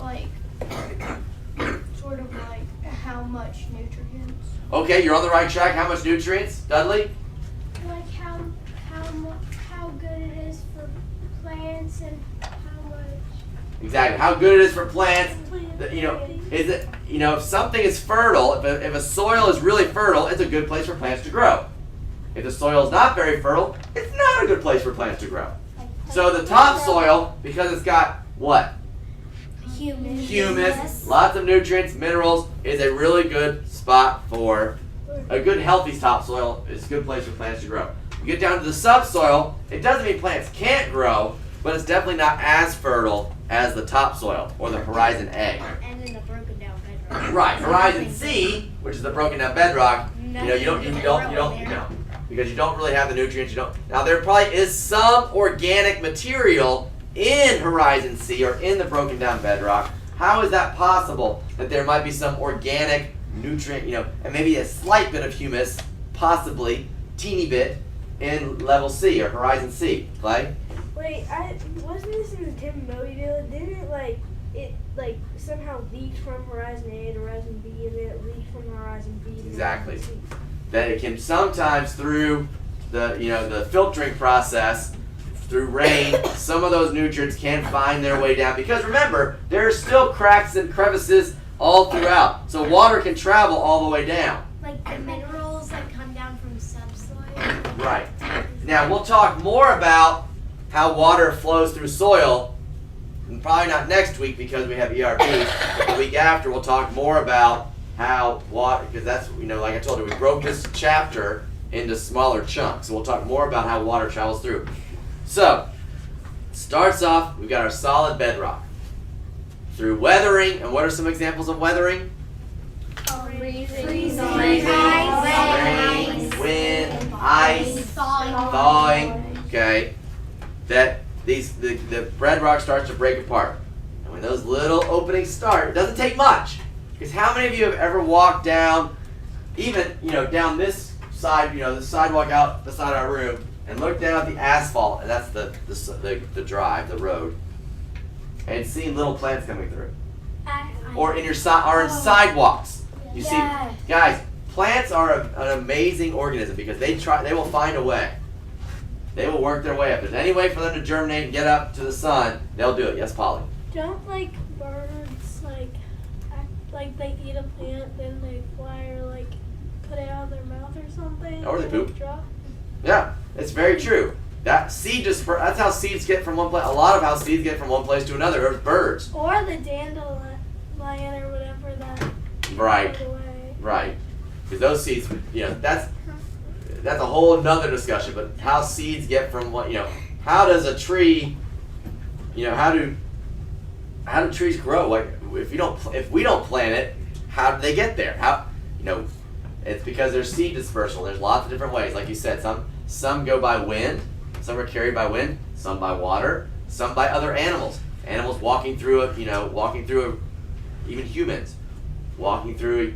like sort of like how much nutrients? Okay, you're on the right track. How much nutrients, Dudley? Like how good it is for plants and how much. Exactly. How good it is for plants. You know, is it? You know, if something is fertile, if a soil is really fertile, it's a good place for plants to grow. If the soil is not very fertile, it's not a good place for plants to grow. So the topsoil, because it's got what? Humus, lots of nutrients, minerals, is a really good spot for a good healthy topsoil. It's a good place for plants to grow. You get down to the subsoil, it doesn't mean plants can't grow, but it's definitely not as fertile as the topsoil or the Horizon A. And then the broken down bedrock. Right, Horizon C, which is the broken down bedrock, you don't, because you don't really have the nutrients. Now there probably is some organic material in Horizon C or in the broken down bedrock. How is that possible that there might be some organic nutrient, and maybe a slight bit of humus, possibly, teeny bit, in level C or Horizon C? Clay? Wait, wasn't this in the Tim and Moby deal? Didn't it somehow leaked from Horizon A to Horizon B, and then it leaked from Horizon B to Exactly. Horizon C? That it can sometimes through the filtering process, through rain, some of those nutrients can find their way down. Because remember, there are still cracks and crevices all throughout. So water can travel all the way down. Like the minerals that come down from subsoil. Right. Now we'll talk more about how water flows through soil, and probably not next week because we have ERP, but the week after we'll talk more about how water, because that's, like I told you, we broke this chapter into smaller chunks. So we'll talk more about how water travels through. So, starts off, we've got our solid bedrock. Through weathering, and what are some examples of weathering? Freezing. Rain, wind, ice, thawing. Okay, that the bedrock starts to break apart, and when those little openings start, it doesn't take much. Because how many of you have ever walked down, even down this side, the sidewalk out the side of our room, and looked down at the asphalt, and that's the drive, the road, and seen little plants coming through, or in sidewalks. You see, guys, plants are an amazing organism because they will find a way. They will work their way up. If there's any way for them to germinate and get up to the sun, they'll do it. Yes, Polly? Don't birds act they eat a plant, then they fly or put it out of their mouth or something? Or they poop. Drop? Yeah, it's very true. That's how seeds get from one place. A lot of how seeds get from one place to another are birds. Or the dandelion or whatever that. Right. Goes away. Right. Because those seeds, that's a whole another discussion. But how seeds get from what, how does a tree, how do trees grow? Like if we don't plant it, how do they get there? It's because there's seed dispersal. There's lots of different ways. Like you said, some go by wind, some are carried by wind, some by water, some by other animals. Animals walking through even humans, walking through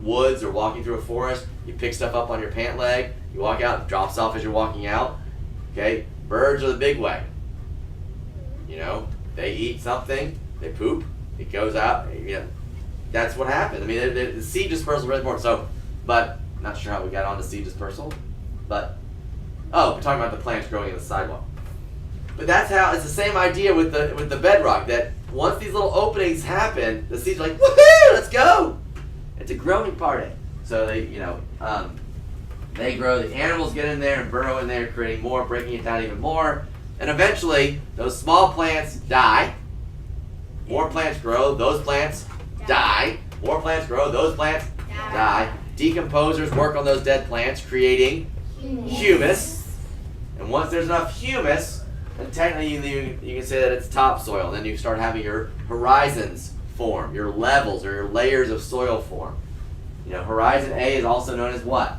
woods or walking through a forest. You pick stuff up on your pant leg, you walk out, it drops off as you're walking out. Okay? Birds are the big way. They eat something, they poop, it goes out, that's what happens. I mean, the seed dispersal is really important. So, but not sure how we got onto seed dispersal, but we're talking about the plants growing in the sidewalk. But that's how it's the same idea with the bedrock. That once these little openings happen, the seeds are like, woohoo, let's go. It's a growing party. So they grow. The animals get in there and burrow in there, creating more, breaking it down even more, and eventually those small plants die. More plants grow. Those plants die. More plants grow. Those plants die. Decomposers work on those dead plants, creating humus. And once there's enough humus, then technically you can say that it's topsoil. Then you start having your horizons form, your levels or your layers of soil form. Horizon A is also known as what?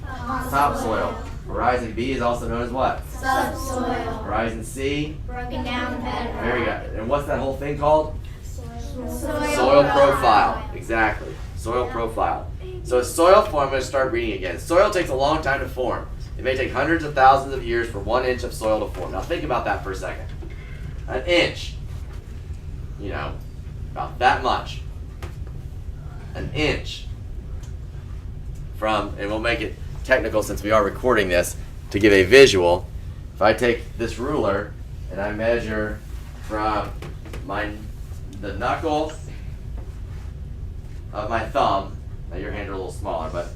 Topsoil. Horizon B is also known as what? Subsoil. Horizon C? Broken down bedrock. Very good. And what's that whole thing called? Soil profile. Exactly. Soil profile. So soil form, I'm going to start reading again. Soil takes a long time to form. It may take hundreds of thousands of years for 1 inch of soil to form. Now think about that for a second. An inch. about that much, an inch from, and we'll make it technical since we are recording this to give a visual. If I take this ruler and I measure from the knuckle of my thumb, now your hands are a little smaller, but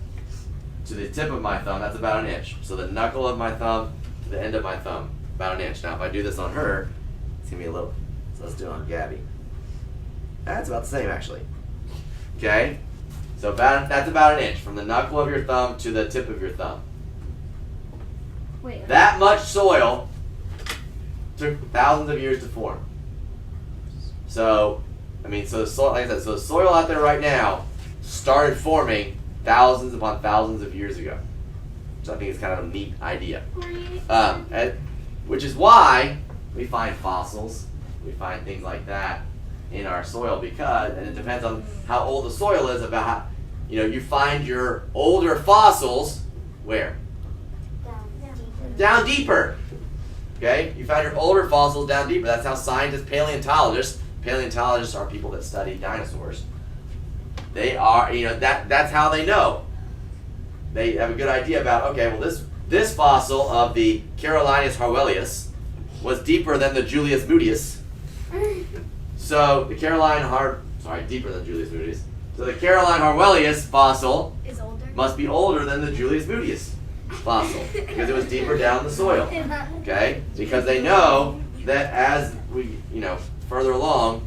to the tip of my thumb, that's about an inch. So the knuckle of my thumb to the end of my thumb, about an inch. Now if I do this on her, it's gonna be a little, so let's do it on Gabby. That's about the same actually. Okay? So that's about an inch from the knuckle of your thumb to the tip of your thumb. Wait. That much soil took thousands of years to form. So, I mean, so the soil, like I said, so the soil out there right now started forming thousands upon thousands of years ago. So I think it's kind of a neat idea. Which is why we find fossils, we find things like that in our soil because, and it depends on how old the soil is about how, you find your older fossils where? Down deeper. Okay? You find your older fossils down deeper. That's how scientists, paleontologists are people that study dinosaurs. They are, that's how they know. They have a good idea about, okay, well this fossil of the Carolinus harwellius was deeper than the Julius Moodius. So the deeper than Julius Moodius. So the Caroline harwellius fossil Is older. must be older than the Julius Moodius fossil because it was deeper down the soil. Okay? Because they know that as we, further along,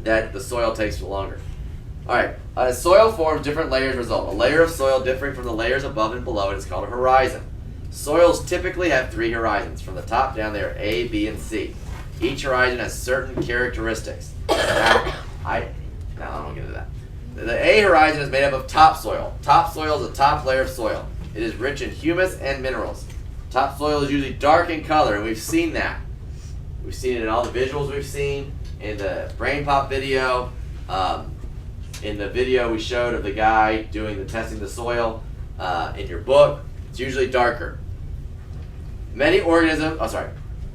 that the soil takes longer. Alright, as soil forms, different layers result. A layer of soil differing from the layers above and below it is called a horizon. Soils typically have 3 horizons. From the top down, they are A, B, and C. Each horizon has certain characteristics. Now, I won't get into that. The A horizon is made up of topsoil. Topsoil is the top layer of soil. It is rich in humus and minerals. Topsoil is usually dark in color, and we've seen that. We've seen it in all the visuals we've seen, in the Brain Pop video, in the video we showed of the guy doing the testing the soil, in your book. It's usually darker.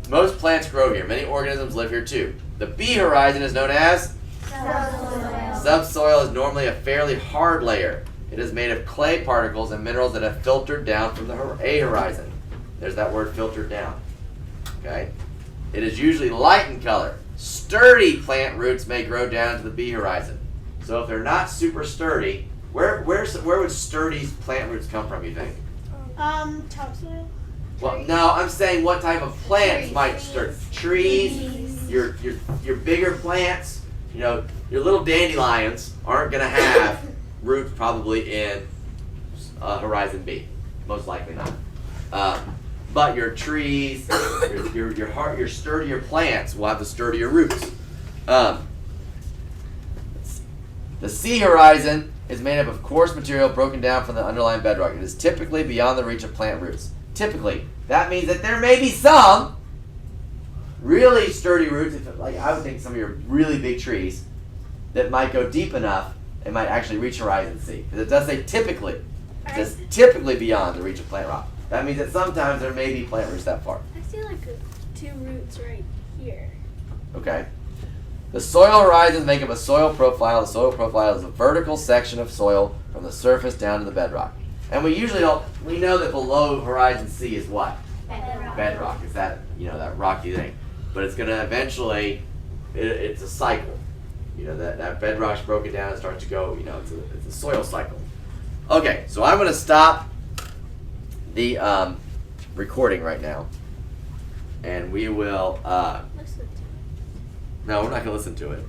Most plants grow here. Many organisms live here too. The B horizon is known as? Subsoil. Subsoil is normally a fairly hard layer. It is made of clay particles and minerals that have filtered down from the A horizon. There's that word, filtered down. Okay? It is usually light in color. Sturdy plant roots may grow down to the B horizon. So if they're not super sturdy, where would sturdy plant roots come from, you think? Topsoil. Well, no, I'm saying what type of plants might sturdy. Trees, your bigger plants, your little dandelions aren't going to have roots probably in horizon B. Most likely not. But your trees, your sturdier plants will have the sturdier roots. The C horizon is made up of coarse material broken down from the underlying bedrock. It is typically beyond the reach of plant roots. Typically, that means that there may be some really sturdy roots, like I would think some of your really big trees, that might go deep enough and might actually reach horizon C. Because it does say typically. It says typically beyond the reach of plant rock. That means that sometimes there may be plant roots that far. I see like 2 roots right here. Okay. The soil horizons make up a soil profile. The soil profile is a vertical section of soil from the surface down to the bedrock. And we know that below horizon C is what? Bedrock. Bedrock. It's that, that rocky thing. But it's going to eventually, it's a cycle. That bedrock's broken down and starts to go, it's a soil cycle. Okay, so I'm going to stop the recording right now. And we will, Listen to no, we're not going to listen to it.